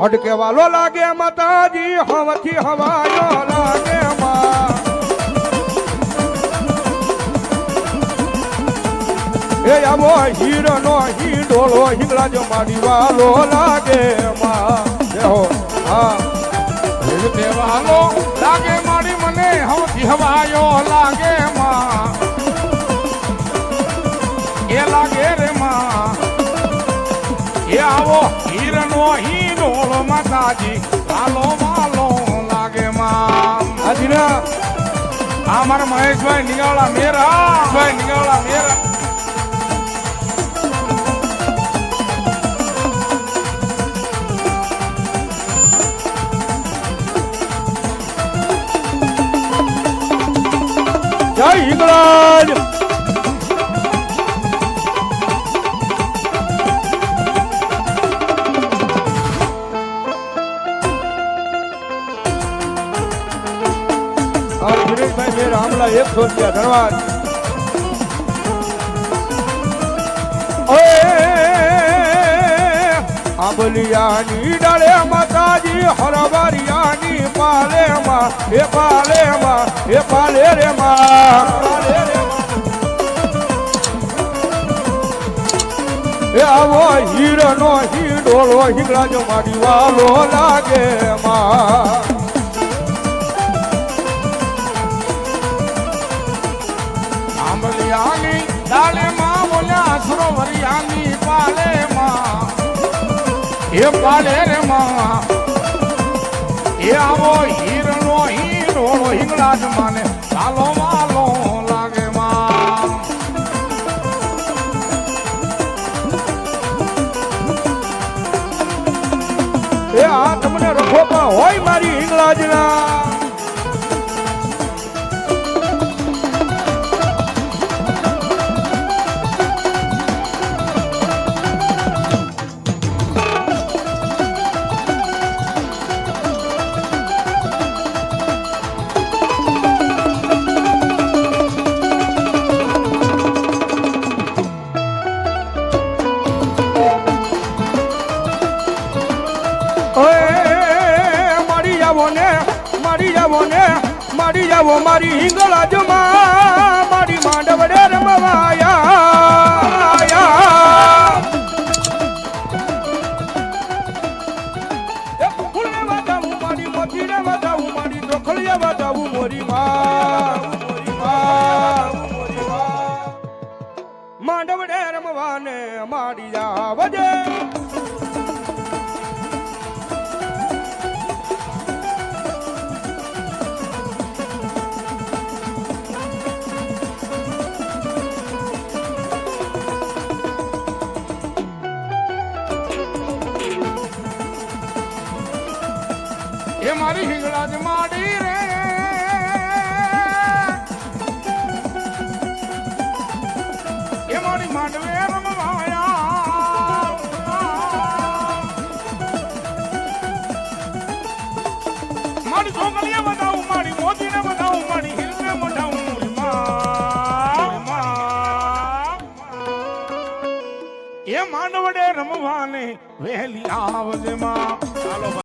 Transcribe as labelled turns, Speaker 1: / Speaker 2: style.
Speaker 1: હડકે વાલો લાગે માતાજી હવથી હવાયો લાગે માં એ આવો હીરનો હિંડોળો હિંગળાજ મારી વાલો લાગે માં હો હા
Speaker 2: હડકે વાલો લાગે મારી મને હવથી હવાયો લાગે માં એ લાગે રે માં એ આવો હીરનો હિંડોળો માતાજી વાલો વાલો લાગે માં
Speaker 1: હાજીના
Speaker 2: આ મારા મહેશભાઈ નિગાળા મેરા ભાઈ નિગાળા મેરા
Speaker 1: જય હિંગળાજ ભાઈ મેં રામલા 100 રૂપિયા ધન્યવાદ આંબલિયાની ડાળે માતાજી હરવારિયાની પાલે માં એ પાલે માં એ પાલે રે માં એ આવો હીરનો હિંડોળો હિંગળાજ મારી વાલો લાગે માં
Speaker 2: આંબલિયાની ડાળે માં બોલ્યા સરોવરિયાની પાલે માં એ પાલે રે માં એ આવો હીરનો હિંડોળો હિંગળાજ માને વાલો વાલો લાગે માં
Speaker 1: એ આ તમને રખો પણ હોય મારી હિંગળાજના મારી જાવો મારી હિંગળાજ માં મારી માંડવડે રમવાયા ફૂલે વાતાવું મારી મોતીને વાતાવું મારી ડોખળીએ વાતાવું મોરી માંડવડે રમવાને મારી આવજે
Speaker 2: એ મારી હિંગળાજ માડી રે એ મારી માંડવે રમવાયા મારી છોકરીએ બતાવું મારી મોતીને બતાવું મારી હિરને બતાવું એ માંડવડે રમવાને વહેલી આવજે માં ચાલો